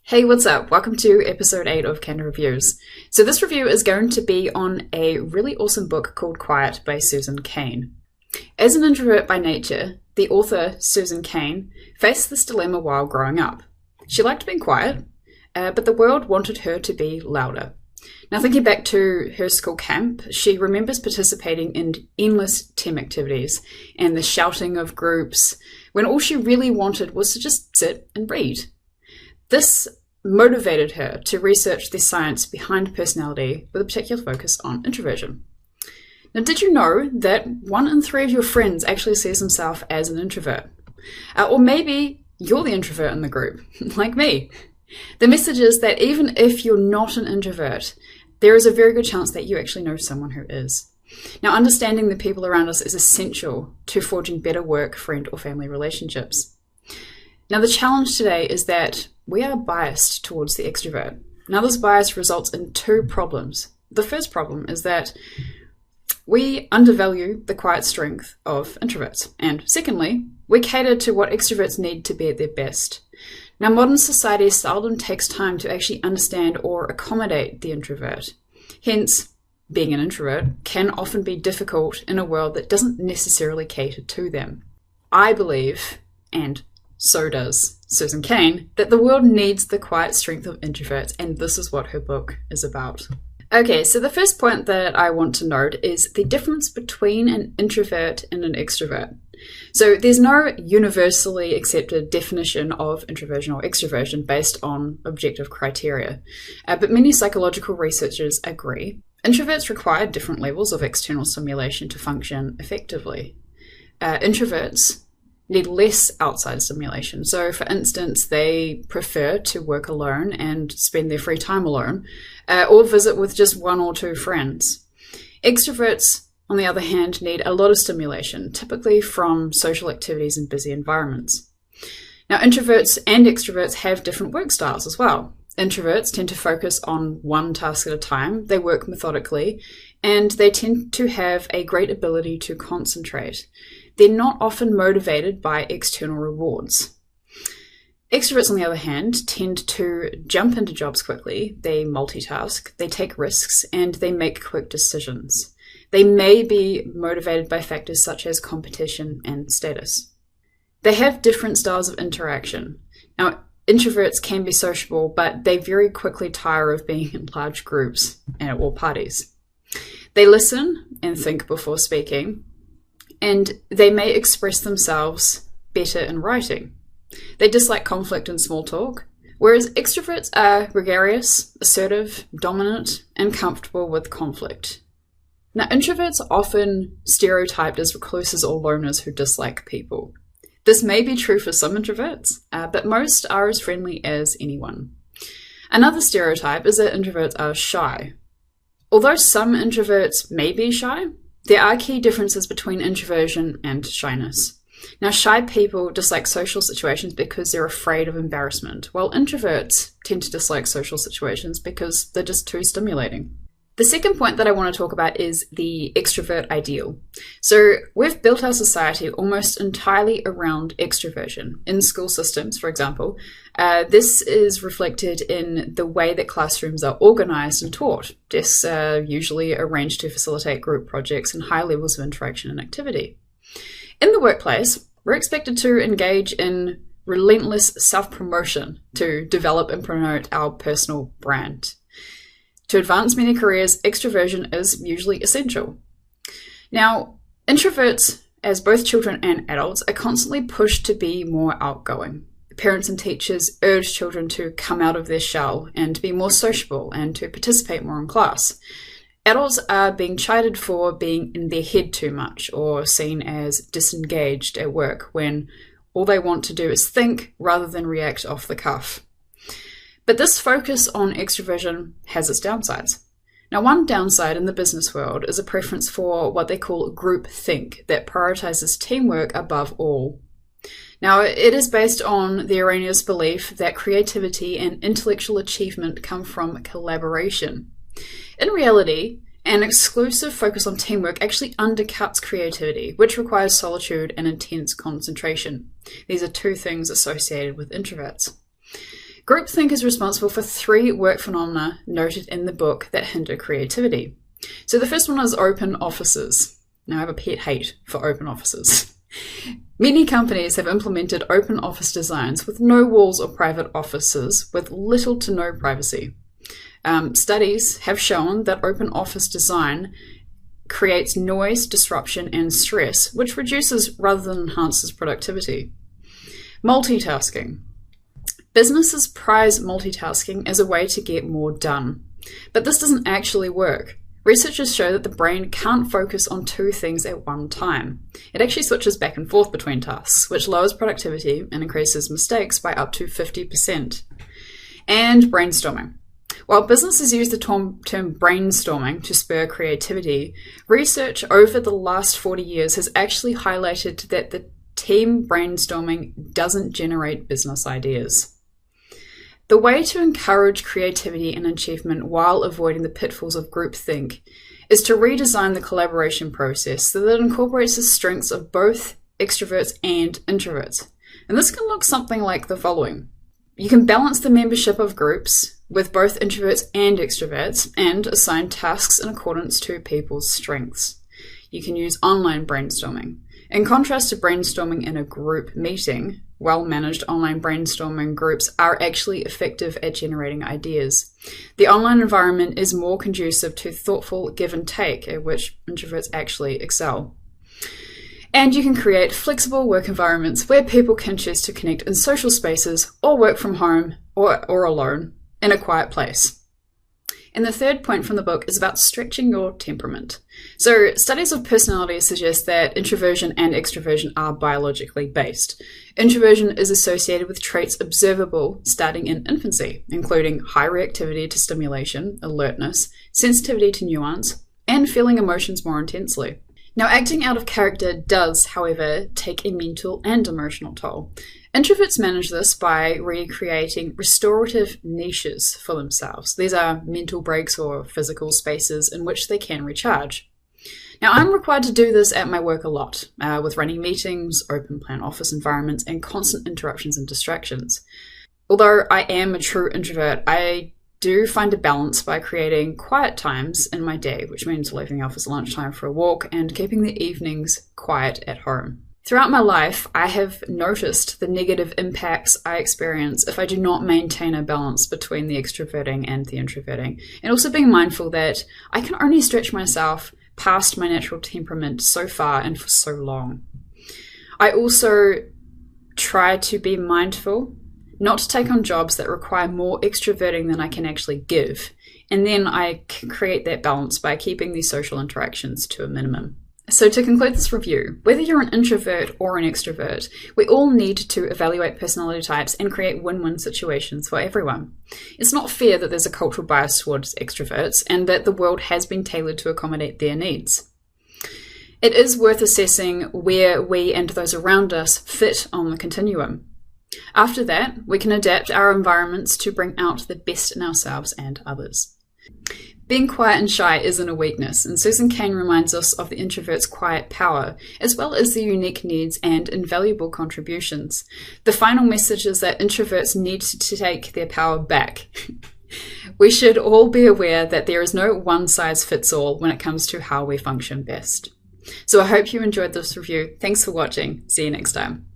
Hey, what's up? Welcome to episode 8 of Candid Reviews. So this review is going to be on a really awesome book called Quiet by Susan Cain. As an introvert by nature, the author, Susan Cain, faced this dilemma while growing up. She liked being quiet, but the world wanted her to be louder. Now, thinking back to her school camp, she remembers participating in endless team activities and the shouting of groups when all she really wanted was to just sit and read. This motivated her to research the science behind personality with a particular focus on introversion. Now, did you know that 1 in 3 of your friends actually sees himself as an introvert? Or maybe you're the introvert in the group, like me. The message is that even if you're not an introvert, there is a very good chance that you actually know someone who is. Now, understanding the people around us is essential to forging better work, friend, or family relationships. Now, the challenge today is that we are biased towards the extrovert. Now, this bias results in 2 problems. The first problem is that we undervalue the quiet strength of introverts. And secondly, we cater to what extroverts need to be at their best. Now, modern society seldom takes time to actually understand or accommodate the introvert. Hence, being an introvert can often be difficult in a world that doesn't necessarily cater to them. I believe, and so does Susan Cain, that the world needs the quiet strength of introverts, and this is what her book is about. Okay, so the first point that I want to note is the difference between an introvert and an extrovert. So there's no universally accepted definition of introversion or extroversion based on objective criteria, but many psychological researchers agree. Introverts require different levels of external stimulation to function effectively. Introverts need less outside stimulation. So, for instance, they prefer to work alone and spend their free time alone, or visit with just 1 or 2 friends. Extroverts, on the other hand, need a lot of stimulation, typically from social activities in busy environments. Now, introverts and extroverts have different work styles as well. Introverts tend to focus on one task at a time, they work methodically, and they tend to have a great ability to concentrate. They're not often motivated by external rewards. Extroverts, on the other hand, tend to jump into jobs quickly, they multitask, they take risks, and they make quick decisions. They may be motivated by factors such as competition and status. They have different styles of interaction. Now, introverts can be sociable, but they very quickly tire of being in large groups and at all parties. They listen and think before speaking, and they may express themselves better in writing. They dislike conflict and small talk, whereas extroverts are gregarious, assertive, dominant, and comfortable with conflict. Now, introverts are often stereotyped as recluses or loners who dislike people. This may be true for some introverts, but most are as friendly as anyone. Another stereotype is that introverts are shy. Although some introverts may be shy, there are key differences between introversion and shyness. Now, shy people dislike social situations because they're afraid of embarrassment, while introverts tend to dislike social situations because they're just too stimulating. The second point that I want to talk about is the extrovert ideal. So we've built our society almost entirely around extroversion. In school systems, for example, this is reflected in the way that classrooms are organized and taught. Desks are usually arranged to facilitate group projects and high levels of interaction and activity. In the workplace, we're expected to engage in relentless self-promotion to develop and promote our personal brand. To advance many careers, extroversion is usually essential. Now, introverts, as both children and adults, are constantly pushed to be more outgoing. Parents and teachers urge children to come out of their shell and be more sociable and to participate more in class. Adults are being chided for being in their head too much or seen as disengaged at work when all they want to do is think rather than react off the cuff. But this focus on extroversion has its downsides. Now, one downside in the business world is a preference for what they call group think that prioritizes teamwork above all. Now, it is based on the erroneous belief that creativity and intellectual achievement come from collaboration. In reality, an exclusive focus on teamwork actually undercuts creativity, which requires solitude and intense concentration. These are 2 things associated with introverts. Groupthink is responsible for 3 work phenomena noted in the book that hinder creativity. So the first one is open offices. Now I have a pet hate for open offices. Many companies have implemented open office designs with no walls or private offices with little to no privacy. Studies have shown that open office design creates noise, disruption, and stress, which reduces rather than enhances productivity. Multitasking. Businesses prize multitasking as a way to get more done, but this doesn't actually work. Researchers show that the brain can't focus on 2 things at one time. It actually switches back and forth between tasks, which lowers productivity and increases mistakes by up to 50%. And brainstorming. While businesses use the term brainstorming to spur creativity, research over the last 40 years has actually highlighted that the team brainstorming doesn't generate business ideas. The way to encourage creativity and achievement while avoiding the pitfalls of groupthink is to redesign the collaboration process so that it incorporates the strengths of both extroverts and introverts. And this can look something like the following. You can balance the membership of groups with both introverts and extroverts and assign tasks in accordance to people's strengths. You can use online brainstorming. In contrast to brainstorming in a group meeting, well-managed online brainstorming groups are actually effective at generating ideas. The online environment is more conducive to thoughtful give and take, at which introverts actually excel. And you can create flexible work environments where people can choose to connect in social spaces or work from home or alone in a quiet place. And the third point from the book is about stretching your temperament. So studies of personality suggest that introversion and extroversion are biologically based. Introversion is associated with traits observable starting in infancy, including high reactivity to stimulation, alertness, sensitivity to nuance, and feeling emotions more intensely. Now, acting out of character does, however, take a mental and emotional toll. Introverts manage this by recreating restorative niches for themselves. These are mental breaks or physical spaces in which they can recharge. Now, I'm required to do this at my work a lot, with running meetings, open plan office environments, and constant interruptions and distractions. Although I am a true introvert, I do find a balance by creating quiet times in my day, which means leaving the office at lunchtime for a walk and keeping the evenings quiet at home. Throughout my life, I have noticed the negative impacts I experience if I do not maintain a balance between the extroverting and the introverting, and also being mindful that I can only stretch myself past my natural temperament so far and for so long. I also try to be mindful not to take on jobs that require more extroverting than I can actually give, and then I can create that balance by keeping these social interactions to a minimum. So to conclude this review, whether you're an introvert or an extrovert, we all need to evaluate personality types and create win-win situations for everyone. It's not fair that there's a cultural bias towards extroverts and that the world has been tailored to accommodate their needs. It is worth assessing where we and those around us fit on the continuum. After that, we can adapt our environments to bring out the best in ourselves and others. Being quiet and shy isn't a weakness, and Susan Cain reminds us of the introvert's quiet power, as well as the unique needs and invaluable contributions. The final message is that introverts need to take their power back. We should all be aware that there is no one-size-fits-all when it comes to how we function best. So I hope you enjoyed this review. Thanks for watching. See you next time.